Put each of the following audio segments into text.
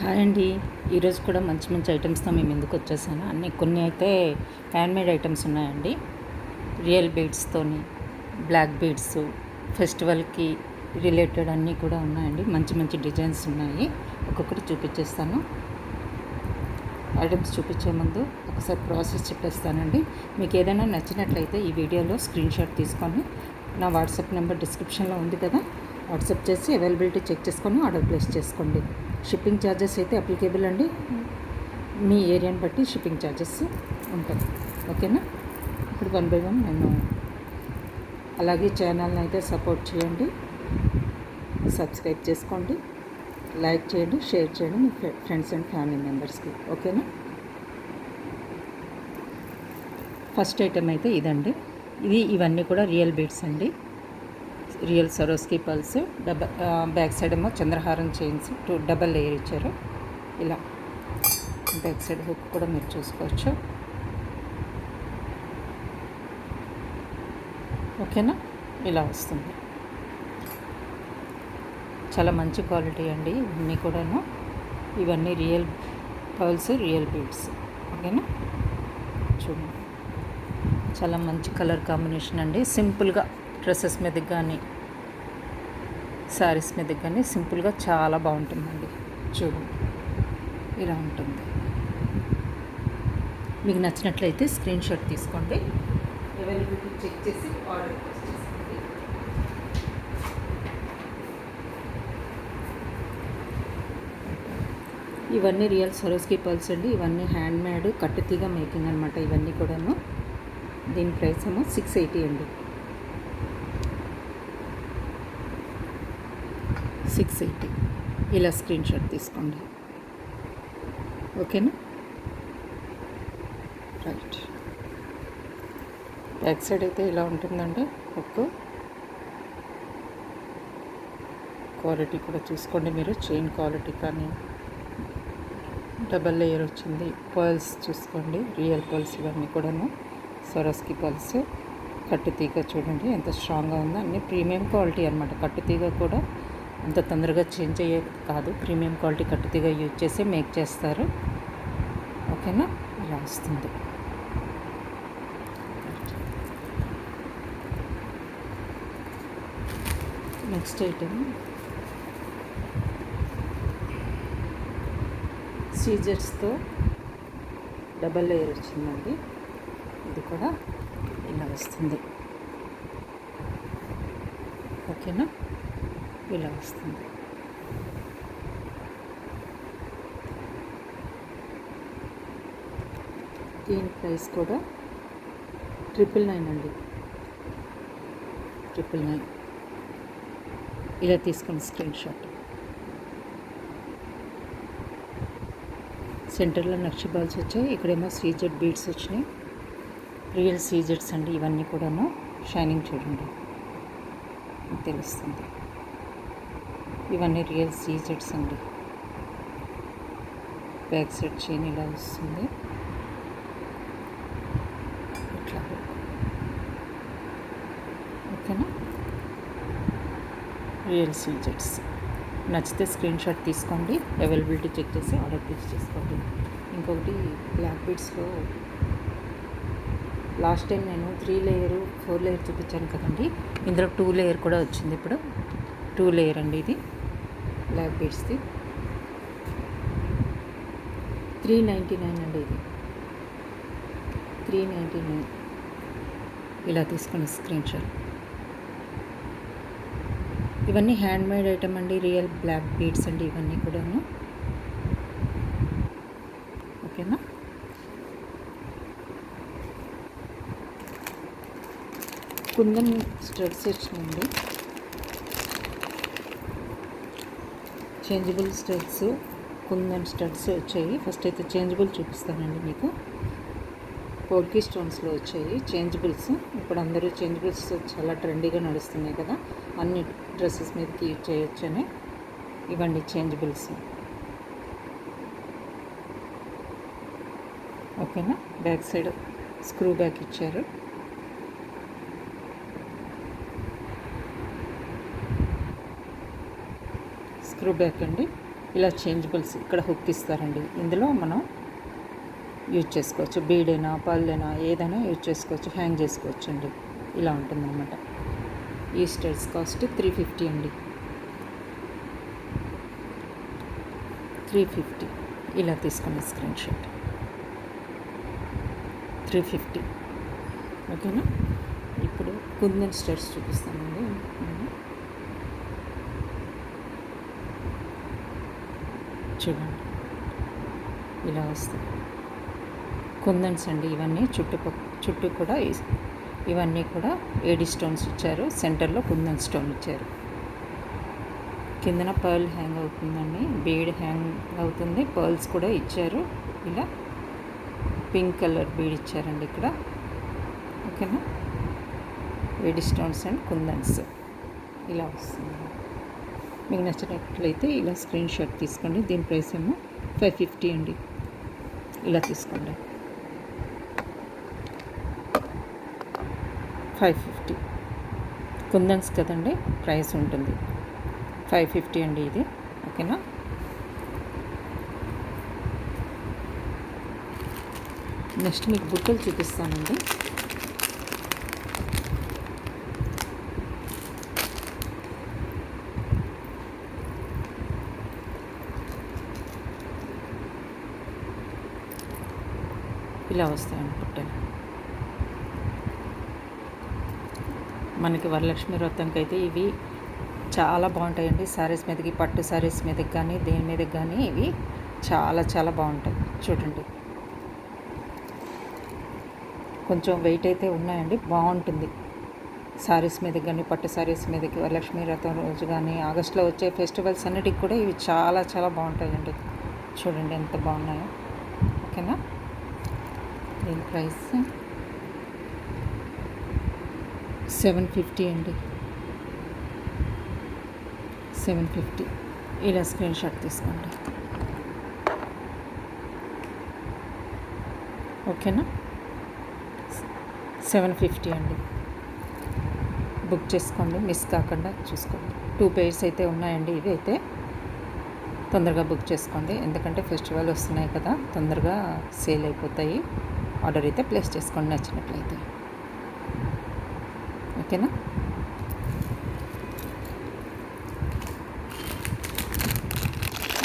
Hi అండి. ఈరోజు కూడా మంచి మంచి ఐటమ్స్తో మేము ఎందుకు వచ్చేసాను. కొన్ని అయితే హ్యాండ్మేడ్ ఐటమ్స్ ఉన్నాయండి. రియల్ బీడ్స్తోని బ్లాక్ బీడ్స్ ఫెస్టివల్కి రిలేటెడ్ అన్నీ కూడా ఉన్నాయండి. మంచి మంచి డిజైన్స్ ఉన్నాయి. ఒక్కొక్కటి చూపించేస్తాను. ఐటమ్స్ చూపించే ముందు ఒకసారి ప్రాసెస్ చెప్పేస్తానండి. మీకు ఏదైనా నచ్చినట్లయితే ఈ వీడియోలో స్క్రీన్ షాట్ తీసుకొని నా వాట్సాప్ నెంబర్ డిస్క్రిప్షన్లో ఉంది కదా, వాట్సాప్ చేసి అవైలబిలిటీ చెక్ చేసుకొని ఆర్డర్ ప్లేస్ చేసుకోండి. షిప్పింగ్ ఛార్జెస్ అయితే అప్లికేబుల్ అండి. మీ ఏరియాని బట్టి షిప్పింగ్ ఛార్జెస్ ఉంటుంది. ఓకేనా? ఇప్పుడు 1 by 1 నేను అలాగే ఛానల్ని అయితే సపోర్ట్ చేయండి, సబ్స్క్రైబ్ చేసుకోండి, లైక్ చేయండి, షేర్ చేయండి మీ ఫ్రెండ్స్ అండ్ ఫ్యామిలీ మెంబర్స్కి. ఓకేనా? ఫస్ట్ ఐటమ్ అయితే ఇదండి. ఇవన్నీ కూడా రియల్ బీడ్స్ అండి. Real Swarovski pulse back side ఏమో చంద్రహారం చైన్స్ డబల్ లేయర్ ఇచ్చారు. ఇలా బ్యాక్ సైడ్ హుక్ కూడా మీరు చూసుకోవచ్చు. ఓకేనా? ఇలా వస్తుంది. చాలా మంచి క్వాలిటీ అండి ఇవన్నీ కూడాను. ఇవన్నీ రియల్ పర్ల్స్, రియల్ బీడ్స్. ఓకేనా? చూడండి, చాలా మంచి కలర్ కాంబినేషన్ అండి. సింపుల్గా డ్రెస్సెస్ మీదకి కానీ శారీస్ మీదకి కానీ సింపుల్గా చాలా బాగుంటుందండి. చూడండి, ఇలా ఉంటుంది. మీకు నచ్చినట్లయితే స్క్రీన్ షాట్ తీసుకోండి, అవైలబిలిటీ చెక్ చేసి ఆర్డర్ చేసుకోండి. ఇవన్నీ రియల్ సరోస్కి పర్ల్స్ అండి. ఇవన్నీ హ్యాండ్మేడ్ కట్టుతీగ మేకింగ్ అనమాట. ఇవన్నీ కూడాను. దీని ప్రైస్ ఏమో 680 అండి. 680. ఇలా స్క్రీన్ షాట్ తీసుకోండి. ఓకేనా? రైట్. బ్యాక్ సైడ్ అయితే ఇలా ఉంటుందండి. ఒక క్వాలిటీ కూడా చూసుకోండి మీరు. చైన్ క్వాలిటీ కానీ డబల్ లేయర్ వచ్చింది. పర్ల్స్ చూసుకోండి, రియల్ పర్ల్స్ ఇవన్నీ కూడాను. సరోస్కి పర్ల్స్ కట్టుతీగ చూడండి ఎంత స్ట్రాంగ్గా ఉందో. అన్నీ ప్రీమియం క్వాలిటీ అనమాట. కట్టుతీగ కూడా అంత తొందరగా చేంజ్ అయ్యేది కాదు. ప్రీమియం క్వాలిటీ కట్టుతీగ యూజ్ చేసి మేక్ చేస్తారు. ఓకేనా? ఇలా వస్తుంది. నెక్స్ట్ ఐటమ్ సీజర్స్తో డబల్ లేయర్ వచ్చిందండి. ఇది కూడా ఇలా వస్తుంది. ఓకేనా? ఇలా వస్తుంది. దీని ప్రైస్ కూడా 999 అండి. 999. ఇలా తీసుకోండి స్క్రీన్ షాట్. సెంటర్లో నక్షి బాల్స్ వచ్చాయి. ఇక్కడేమో సీజెడ్ బీడ్స్ వచ్చినాయి. రియల్ సీజెడ్స్ అండి ఇవన్నీ కూడాను. షైనింగ్ చూడండి తెలుస్తుంది. ఇవన్నీ రియల్ సీజెడ్స్ అండి. బ్యాక్ సైడ్ చైన్ ఇలా వస్తుంది. ఇట్లా. ఓకేనా? రియల్ సీజెడ్స్. నచ్చితే స్క్రీన్ షాట్ తీసుకోండి, అవైలబిలిటీ చెక్ చేసి ఆర్డర్ ప్లేస్ చేసుకోండి. ఇంకొకటి బ్లాక్ బీడ్స్లో లాస్ట్ టైం నేను 3 లేయర్ 4 లేయర్ చూపించాను కదండి. ఇందులో 2 లేయర్ కూడా వచ్చింది. ఇప్పుడు 2 లేయర్ అండి. ఇది బ్లాక్ బీడ్స్ది 399 అండి. ఇది 399. ఇలా తీసుకుని స్క్రీన్ షాట్. ఇవన్నీ హ్యాండ్మేడ్ ఐటమ్ అండి. రియల్ బ్లాక్ బీడ్స్ అండి ఇవన్నీ కూడాను. ఓకేనా? కుందన్ స్టడ్స్ వచ్చినాయండి. చేంజబుల్ స్టడ్స్, కుందన్ స్టడ్స్ వచ్చాయి. ఫస్ట్ అయితే చేంజబుల్ చూపిస్తానండి మీకు. పోల్కి స్టోన్స్లో వచ్చాయి చేంజబుల్స్. ఇప్పుడు అందరూ చేంజబుల్స్ చాలా ట్రెండీగా నడుస్తున్నాయి కదా, అన్ని డ్రెస్సెస్ మీదకి యూజ్ చేయొచ్చని ఇవ్వండి చేంజబుల్స్. ఓకేనా? బ్యాక్ సైడ్ స్క్రూ బ్యాక్ ఇచ్చారు. స్క్రూ బ్యాక్ అండి. ఇలా చేంజబుల్స్ ఇక్కడ హుక్ ఇస్తారండి. ఇందులో మనం యూజ్ చేసుకోవచ్చు. బీడైనా పళ్ళైనా ఏదైనా యూజ్ చేసుకోవచ్చు, హ్యాంగ్ చేసుకోవచ్చు అండి. ఇలా ఉంటుందన్నమాట. ఈ స్టడ్స్ కాస్ట్ 350 అండి. 350 ఇలా తీసుకున్న స్క్రీన్ షాట్ 350. ఓకేనా. ఇప్పుడు కుందన్ స్టడ్స్ చూపిస్తానండి. చూడండి ఇలా వస్తాయి కుందన్స్ అండి. ఇవన్నీ చుట్టూ కూడా ఇవన్నీ కూడా ఏడి స్టోన్స్ ఇచ్చారు. సెంటర్లో కుందన్ స్టోన్ ఇచ్చారు. కిందన పర్ల్ హ్యాంగ్ అవుతుందండి, బీడ్ హ్యాంగ్ అవుతుంది, పర్ల్స్ కూడా ఇచ్చారు. ఇలా పింక్ కలర్ బీడ్ ఇచ్చారండి ఇక్కడ. ఓకేనా. ఏడి స్టోన్స్ అండ్ కుందన్స్ ఇలా వస్తుంది. మీకు నచ్చినట్లయితే ఇలా స్క్రీన్ షాట్ తీసుకోండి. దీని ప్రైస్ ఏమో 550 అండి. ఇలా తీసుకోండి. 550 కుందన్స్ కదండి, ప్రైస్ ఉంటుంది 550 అండి ఇది. ఓకేనా. నెక్స్ట్ మీకు బుట్టలు చూపిస్తానండి. ఇలా వస్తాయండి బుట్టలు. మనకి వరలక్ష్మి వ్రతంకి అయితే ఇవి చాలా బాగుంటాయండి. శారీస్ మీదకి, పట్టు శారీస్ మీదకి కానీ దేని మీదకి కానీ ఇవి చాలా చాలా బాగుంటాయి. చూడండి కొంచెం వెయిట్ అయితే ఉన్నాయండి, బాగుంటుంది. శారీస్ మీదకి కానీ, పట్టు శారీస్ మీదకి, వరలక్ష్మి వ్రతం రోజు కానీ, ఆగస్టులో వచ్చే ఫెస్టివల్స్ అన్నిటికి కూడా ఇవి చాలా చాలా బాగుంటాయండి. చూడండి ఎంత బాగున్నాయో. ఓకేనా. దీని ప్రైస్ 750 అండి. 750 ఇలా స్క్రీన్ షాట్ తీసుకోండి. ఓకేనా. 750 అండి. బుక్ చేసుకోండి, మిస్ కాకుండా చూసుకోండి. 2 pairs అయితే ఉన్నాయండి. ఇవి అయితే తొందరగా బుక్ చేసుకోండి, ఎందుకంటే ఫెస్టివల్ వస్తున్నాయి కదా, తొందరగా సేల్ అయిపోతాయి. ఆర్డర్ అయితే ప్లేస్ చేసుకోండి నచ్చినట్లయితే. ఓకేనా.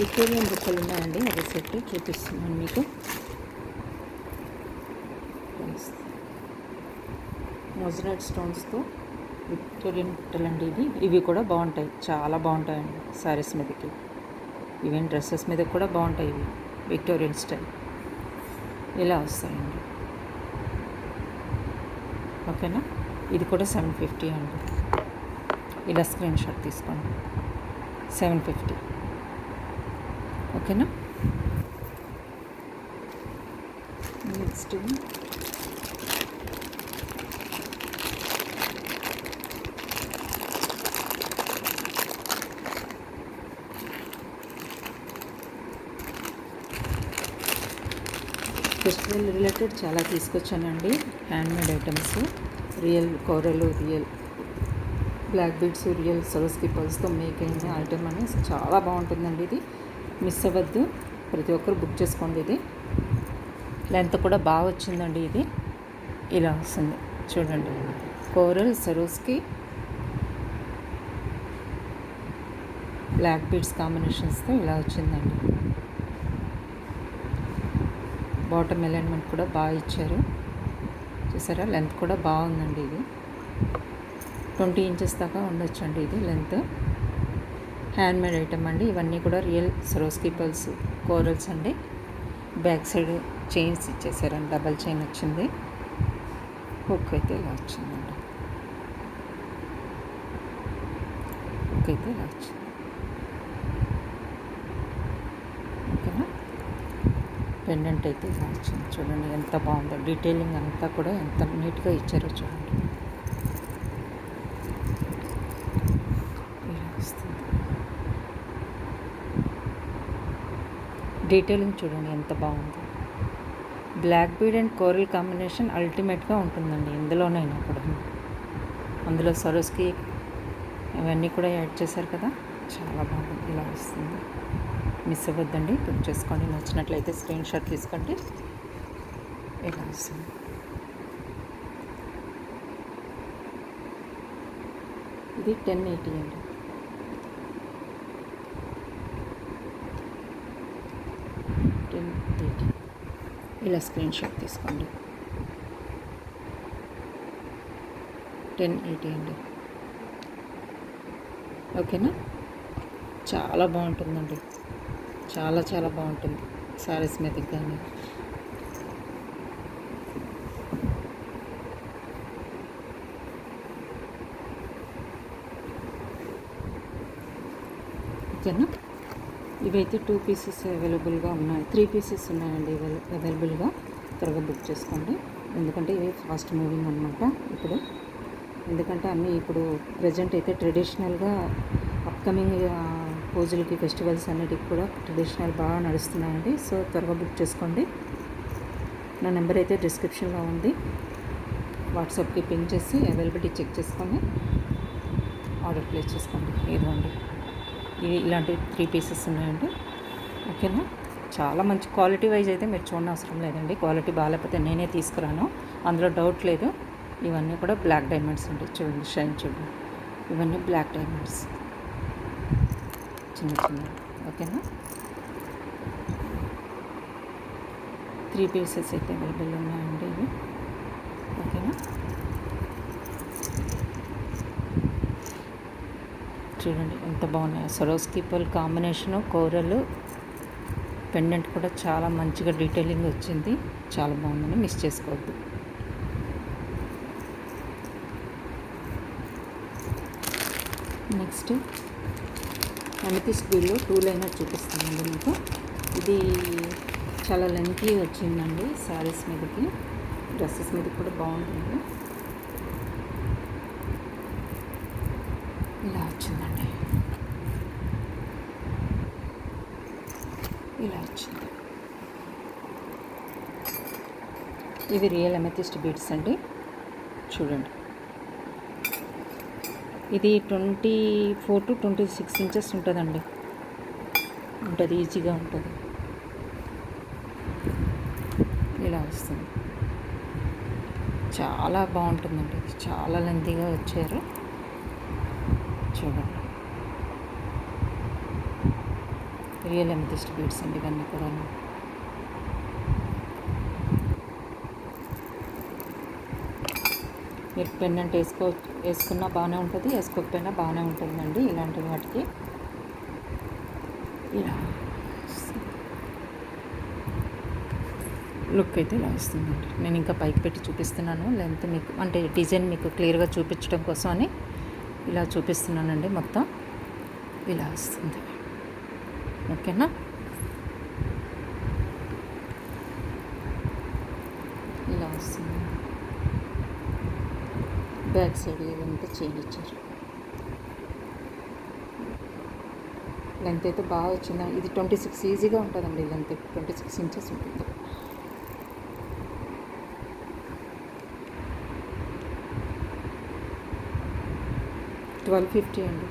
విక్టోరియన్ బుట్టలు ఉన్నాయండి, అవి సెట్ చూపిస్తున్నాను మీకు. మొజరైట్ స్టోన్స్తో విక్టోరియన్ బుట్టలు అండి ఇవి కూడా బాగుంటాయి, చాలా బాగుంటాయండి. శారీస్ మీదకి, ఈవెన్ డ్రెస్సెస్ మీద కూడా బాగుంటాయి ఇవి. విక్టోరియన్ స్టైల్ ఇలా వస్తాయండి. ఓకేనా. ఇది కూడా 750 అండి. ఇలా స్క్రీన్ షాట్ తీసుకోండి. 750. ఓకేనా. నెక్స్ట్ ఫెస్టివల్ రిలేటెడ్ చాలా తీసుకొచ్చానండి. హ్యాండ్మేడ్ ఐటమ్స్, రియల్ కోరలు, real black beads, real Swarovski పల్స్తో మేక్ అయిన ఐటమ్ అని చాలా బాగుంటుందండి. ఇది మిస్ అవ్వద్దు, ప్రతి ఒక్కరు బుక్ చేసుకోండి. ఇది లెంత్ కూడా బాగా వచ్చిందండి. ఇది ఇలా వస్తుంది చూడండి. కోరల్ సరోస్కి బ్లాక్ బీడ్స్ కాంబినేషన్స్తో ఇలా వచ్చిందండి. బాటమ్ అలైన్మెంట్ కూడా బాగా ఇచ్చారు, చూసారా. లెంత్ కూడా బాగుందండి. ఇది 20 inches దాకా ఉండొచ్చు అండి ఇది లెంత్. హ్యాండ్మేడ్ ఐటమ్ అండి. ఇవన్నీ కూడా రియల్ సరోస్కి పల్స్ కోరల్స్ అండి. బ్యాక్ సైడ్ చైన్స్ ఇచ్చేసారండి, డబల్ చైన్ వచ్చింది. హుక్ అయితే ఇలా వచ్చిందండి. హుక్ అయితే ఇలా వచ్చింది. ఓకేనా. పెండెంట్ అయితే ఇలా వచ్చింది. చూడండి ఎంత బాగుందో, డీటెయిలింగ్ అంతా కూడా ఎంత నీట్గా ఇచ్చారో చూడండి. ఇలా వస్తుంది డీటెయిలింగ్, చూడండి ఎంత బాగుందో. Black bead and coral combination అల్టిమేట్గా ఉంటుందండి ఇందులోనైనా కూడా. అందులో సరోస్కి ఇవన్నీ కూడా యాడ్ చేశారు కదా, చాలా బాగుంది. ఇలా వస్తుంది. మిస్ అవ్వద్దండి, బుక్ చేసుకోండి. నచ్చినట్లయితే స్క్రీన్ షాట్ తీసుకోండి. ఇలా వస్తుంది. ఇది 1080 అండి. ఇలా స్క్రీన్ షాట్ తీసుకోండి. 1080 అండి. ఓకేనా? చాలా బాగుంటుందండి, చాలా చాలా బాగుంటుంది శారీస్ మీదకి కానీ. ఓకేనా? ఇవైతే 2 పీసెస్ అవైలబుల్గా ఉన్నాయి, 3 పీసెస్ ఉన్నాయండి అవైలబుల్గా. త్వరగా బుక్ చేసుకోండి, ఎందుకంటే ఇవి ఫాస్ట్ మూవింగ్ అనమాట ఇప్పుడు. ఎందుకంటే అన్నీ ఇప్పుడు ప్రజెంట్ అయితే ట్రెడిషనల్గా అప్కమింగ్ పూజలకి, ఫెస్టివల్స్ అన్నిటికి కూడా ట్రెడిషనల్ బాగా నడుస్తున్నాయండి. సో త్వరగా బుక్ చేసుకోండి. నా నెంబర్ అయితే డిస్క్రిప్షన్లో ఉంది, వాట్సాప్కి పింక్ చేసి అవైలబిలిటీ చెక్ చేసుకొని ఆర్డర్ ప్లేస్ చేసుకోండి. ఇదిగోండి, ఇవి ఇలాంటి 3 పీసెస్ ఉన్నాయండి. ఓకేనా? చాలా మంచి క్వాలిటీ వైజ్ అయితే మీరు చూడని అవసరం లేదండి. క్వాలిటీ బాగాలేకపోతే నేనే తీసుకురాను, అందులో డౌట్ లేదు. ఇవన్నీ కూడా బ్లాక్ డైమండ్స్ అండి. చూడండి, షైన్ చూడండి, ఇవన్నీ బ్లాక్ డైమండ్స్ చిన్న చిన్న. ఓకేనా? 3 పీసెస్ అయితే అవైలబుల్ ఉన్నాయండి ఇవి. ఓకేనా? చూడండి ఎంత బాగున్నాయి. సరోస్కి పల్ కాంబినేషను, కోరలు పెండెంట్ కూడా చాలా మంచిగా డీటెయిలింగ్ వచ్చింది. చాలా బాగుందని మిస్ చేసుకోవద్దు. నెక్స్ట్ అమెథిస్ట్ బిల్లో 2 లైనర్ చూపిస్తానండి మీకు. ఇది చాలా లెంతీ వచ్చిందండి శారీస్ మీదకి, డ్రెస్సెస్ మీదకి కూడా బాగుంటుంది. ఇలా వచ్చిందండి, ఇలా వచ్చింది. ఇవి రియల్ అమెథిస్ట్ బీడ్స్ అండి. చూడండి, ఇది 24 to 26 ఇంచెస్ ఉంటుందండి. ఉంటుంది, ఈజీగా ఉంటుంది. ఇలా వస్తుంది, చాలా బాగుంటుందండి. చాలా లెంతీగా వచ్చారు. చూడండి, రియల్ అమెథిస్ట్ బీడ్స్ అండి ఇవన్నీ కూడా. మీరు పెండెంట్ వేసుకున్నా బాగానే ఉంటుంది, వేసుకోకపోయినా బాగానే ఉంటుందండి ఇలాంటి వాటికి. ఇలా లుక్ అయితే ఇలా వస్తుందండి. నేను ఇంకా పైకి పెట్టి చూపిస్తున్నాను, లెంత్ మీకు అంటే డిజైన్ మీకు క్లియర్గా చూపించడం కోసం అని ఇలా చూపిస్తున్నానండి. మొత్తం ఇలా వస్తుంది. ఓకేనా? ఇలా వస్తుంది. బ్యాక్ సైడ్ ఇదంతా చేయించారు. లెంత్ అయితే బాగా వచ్చింది. ఇది 26 ఈజీగా ఉంటుందండి. లెంత్ 26 ఇంచెస్ ఉంటుంది. $1250 అండి.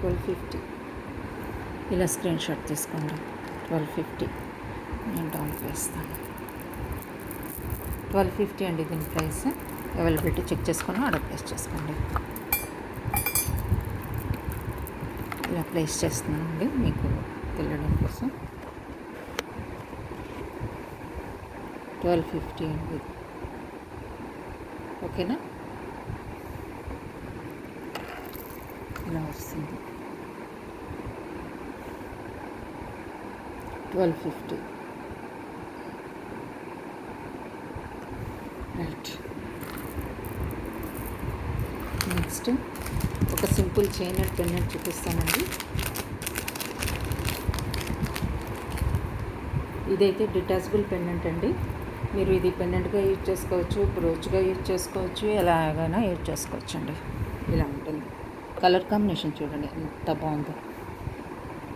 1250. ఇలా స్క్రీన్ షాట్ తీసుకోండి. 1250 నేను డౌన్ వేస్తాను. 1250 అండి దీని ప్రైస్. అవైలబిలిటీ చెక్ చేసుకొని ఆర్డర్ ప్లేస్ చేసుకోండి. ఇలా ప్లేస్ చేస్తున్నానండి మీకు తెలియడం కోసం. 1250 అండి. ఓకేనా? ఇలా వస్తుంది. 1250. రైట్. నెక్స్ట్ ఒక సింపుల్ చైన్ అండ్ పెండెంట్ చూపిస్తానండి. ఇదైతే డిటాచబుల్ పెండెంట్ అండి. మీరు ఇది పెండెంట్గా యూజ్ చేసుకోవచ్చు, బ్రోచ్గా యూజ్ చేసుకోవచ్చు, ఎలాగైనా యూజ్ చేసుకోవచ్చు అండి. ఇలా ఉంటుంది. కలర్ కాంబినేషన్ చూడండి ఎంత బాగుందో,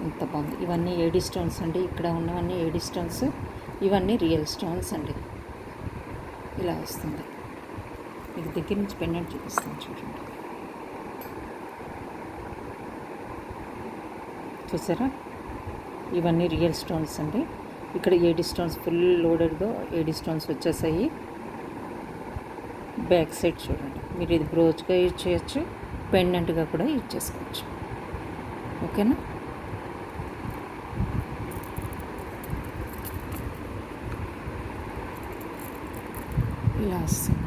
ఎంత బాగుంది. ఇవన్నీ ఏడీ స్టోన్స్ అండి. ఇక్కడ ఉన్నవన్నీ ఏడీ స్టోన్స్, ఇవన్నీ రియల్ స్టోన్స్ అండి. ఇలా వస్తుంది. మీకు దగ్గర నుంచి పెండెంట్ చూపిస్తాను చూడండి. చూసారా, ఇవన్నీ రియల్ స్టోన్స్ అండి. ఇక్కడ 8 స్టోన్స్ ఫుల్ లోడెడ్గా 8 స్టోన్స్ వచ్చేసాయి. బ్యాక్ సైడ్ చూడండి, మీరు ఇది బ్రోచ్గా యూజ్ చేయొచ్చు, పెండెంట్గా కూడా యూజ్ చేసుకోవచ్చు. ఓకేనా. ఇలా వస్తుందండి.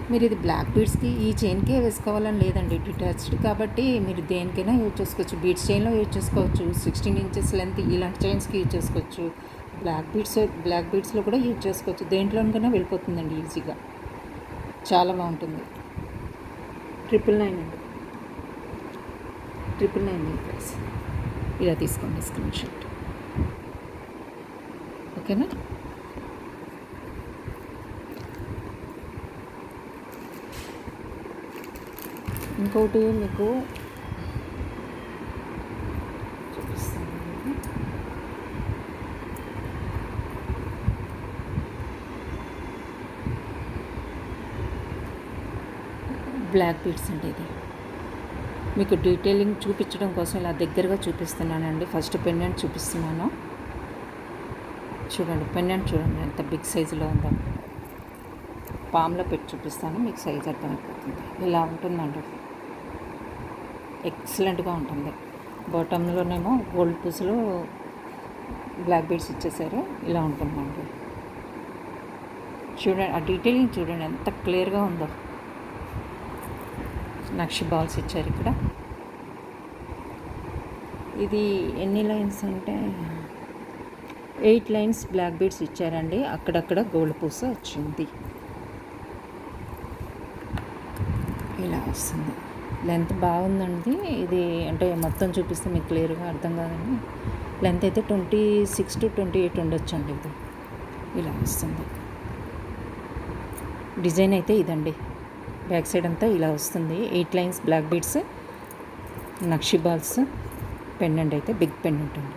మీరు ఇది బ్లాక్ బీడ్స్కి ఈ చైన్కే వేసుకోవాలని లేదండి, డిటాచ్డ్ కాబట్టి మీరు దేనికైనా యూజ్ చేసుకోవచ్చు. బీడ్స్ చైన్లో యూజ్ చేసుకోవచ్చు, 16 ఇంచెస్ లెంత్ ఇలాంటి చైన్స్కి యూజ్ చేసుకోవచ్చు. బ్లాక్ బీడ్స్లో కూడా యూజ్ చేసుకోవచ్చు. దేంట్లోనికైనా వెళ్ళిపోతుందండి ఈజీగా, చాలా బాగుంటుంది. 999 అండి, 999 ప్రైస్. ఇలా తీసుకోండి స్క్రీన్ షాట్. ఓకేనా. ఇంకోటి మీకు చూపిస్తాను. బ్లాక్ బీడ్స్ అండి. ఇది మీకు డీటెయిలింగ్ చూపించడం కోసం ఇలా దగ్గరగా చూపిస్తున్నానండి. ఫస్ట్ పెండెంట్ చూపిస్తున్నాను, చూడండి. పెండెంట్ చూడండి ఎంత బిగ్ సైజులో ఉందో. పామ్లో పెట్టి చూపిస్తాను, మీకు సైజ్ అర్థమైపోతుంది. ఇలా ఉంటుందండి, ఎక్సలెంట్గా ఉంటుంది. బాటంలోనేమో గోల్డ్ పూసలు బ్లాక్ బీడ్స్ ఇచ్చేసారు. ఇలా ఉంటుందండి. చూడండి, ఆ డీటెయిలింగ్ చూడండి ఎంత క్లియర్గా ఉందో. నక్షి బాల్స్ ఇచ్చారు ఇక్కడ. ఇది ఎన్ని లైన్స్ అంటే 8 లైన్స్ బ్లాక్ బీడ్స్ ఇచ్చారండి. అక్కడక్కడ గోల్డ్ పూస వచ్చింది. ఇలా వస్తుంది. లెంత్ బాగుందండి. ఇది అంటే మొత్తం చూపిస్తే మీకు క్లియర్గా అర్థం కాదని, లెంత్ అయితే 26 to 28 ఉండొచ్చండి. ఇది ఇలా వస్తుంది. డిజైన్ అయితే ఇదండి. బ్యాక్ సైడ్ అంతా ఇలా వస్తుంది. 8 లైన్స్ బ్లాక్ బీడ్స్, నక్షి బాల్స్, పెండెంట్ అయితే బిగ్ పెండెంట్ అండి.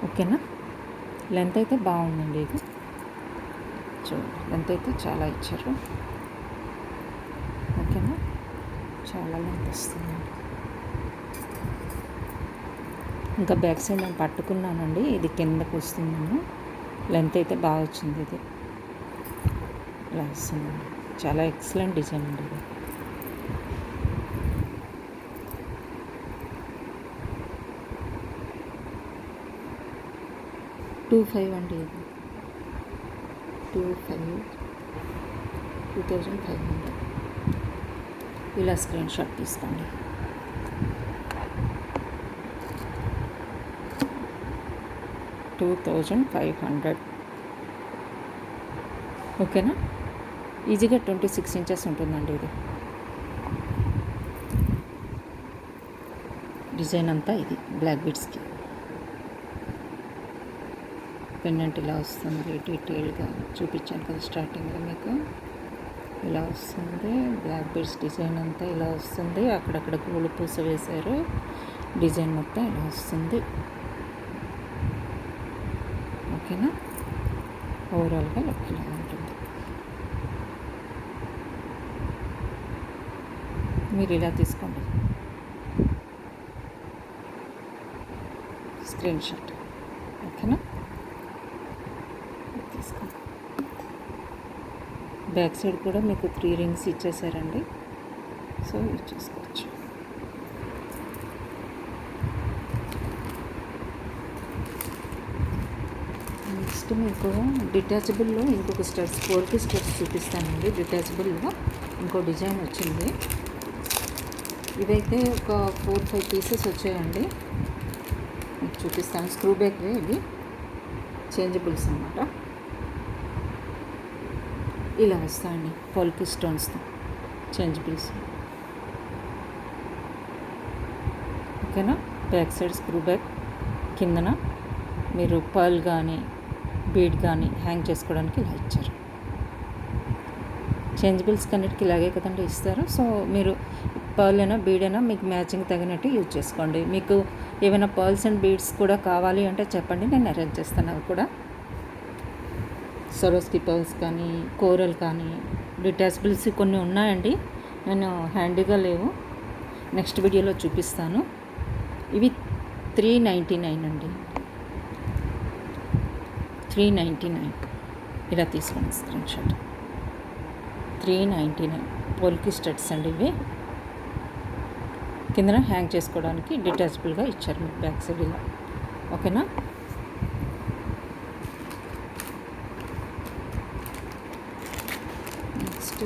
ఓకేనా. లెంత్ అయితే బాగుందండి. ఇది చూడండి, లెంత్ అయితే చాలా ఇచ్చారు. ఓకేనా, చాలా లెంత్ వస్తుందండి. ఇంకా బ్యాక్ సైడ్ నేను పట్టుకున్నానండి, ఇది కిందకు వస్తుందని. లెంత్ అయితే బాగా వచ్చింది. ఇది ఇలా వస్తుందండి. చాలా ఎక్సలెంట్ డిజైన్ అండి ఇది. $2500 అండి. ఇది 2500. ఇలా స్క్రీన్ షాట్ తీసుకోండి. $2500. ఓకేనా. ఈజీగా 26 ఇంచెస్ ఉంటుందండి. ఇది డిజైన్ అంతా ఇది బ్లాక్ బీడ్స్కి. పెండెంట్ ఇలా వస్తుంది. డీటెయిల్గా చూపించాను కదా స్టార్టింగ్లో మీకు. ఇలా వస్తుంది. బ్లాక్ బీడ్స్ డిజైన్ అంతా ఇలా వస్తుంది. అక్కడక్కడ గోల్డ్ పూస వేశారు. డిజైన్ మొత్తం ఇలా వస్తుంది. ఓకేనా. ఓవరాల్గా లుక్ ఇలా ఉంటుంది. మీరు ఇలా తీసుకోండి స్క్రీన్ షాట్. ఓకేనా. తీసుకోండి. బ్యాక్ సైడ్ కూడా మీకు 3 రింగ్స్ ఇచ్చేసారండి, సో యూజ్ చేసుకోవచ్చు. నెక్స్ట్ మీకు డిటాచబుల్లో ఇంకొక స్టడ్స్ 4 స్టడ్స్ చూపిస్తానండి. డిటాచబుల్లో ఇంకో డిజైన్ వచ్చింది. ఇవైతే ఒక 4-5 పీసెస్ వచ్చాయండి. మీకు చూపిస్తాను. స్క్రూ బ్యాక్వే ఇవి చేంజబుల్స్ అన్నమాట. ఇలా వస్తాయండి పోల్కి స్టోన్స్తో చేంజబుల్స్. ఓకేనా. బ్యాక్ సైడ్ స్క్రూ బ్యాక్, కిందన మీరు పర్ల్ కానీ బీడ్ కానీ హ్యాంగ్ చేసుకోవడానికి ఇలా ఇచ్చారు. చేంజబుల్స్ కన్నిటికి ఇలాగే కదండి ఇస్తారు. సో మీరు పర్ల్ అయినా బీడ్ అయినా మీకు మ్యాచింగ్ తగినట్టు యూజ్ చేసుకోండి. మీకు ఏమైనా పర్ల్స్ అండ్ బీడ్స్ కూడా కావాలి అంటే చెప్పండి, నేను అరేంజ్ చేస్తాను. అవి కూడా సరోస్కి పర్ల్స్ కానీ, కోరల్ కానీ, డిటాచబుల్స్ కొన్ని ఉన్నాయండి. నేను హ్యాండీగా లేవు, నెక్స్ట్ వీడియోలో చూపిస్తాను. ఇవి 399 అండి. 399 ఇలా తీసుకోండి స్క్రీన్ షాట్. 399 పోల్కి స్టడ్స్ అండి ఇవి. కిందన హ్యాంగ్ చేసుకోవడానికి డిటాచబుల్గా ఇచ్చారు మీకు బ్యాక్ సైడ్ ఇలా. ఓకేనా. నెక్స్ట్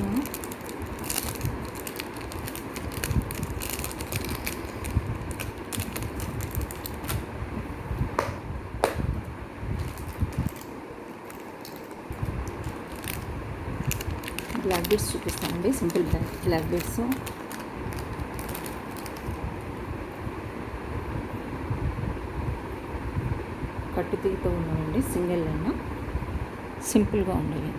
బ్లాక్ బీడ్స్ చూపిస్తానండి. Simple black beads. కట్టుతీతో ఉన్నాయండి, సింగిల్ లైన్, సింపుల్గా ఉండేవి.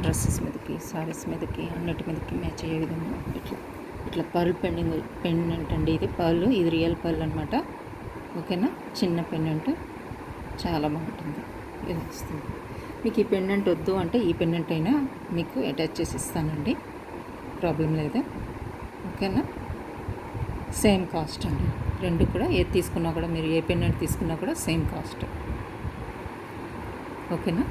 డ్రెస్సెస్ మీదకి, సారీస్ మీదకి, అన్నిటి మీదకి మ్యాచ్ అయ్యే విధంగా ఇట్లా పర్ల్ పెండెంట్ అండి. ఇది పర్ల్, ఇది రియల్ పర్ల్ అనమాట. ఓకేనా. చిన్న పెండెంట్ చాలా బాగుంటుంది. ఇలా వస్తుంది. మీకు ఈ పెండెంట్ వద్దు అంటే ఈ పెండెంట్ అయినా మీకు అటాచ్ చేసి ఇస్తానండి, ప్రాబ్లం లేదు. ఓకేనా. సేమ్ కాస్ట్ అండి రెండు కూడా. ఏది తీసుకున్నా కూడా, మీరు ఏ పెండెంట్ తీసుకున్నా కూడా సేమ్ కాస్ట్. ఓకేనా.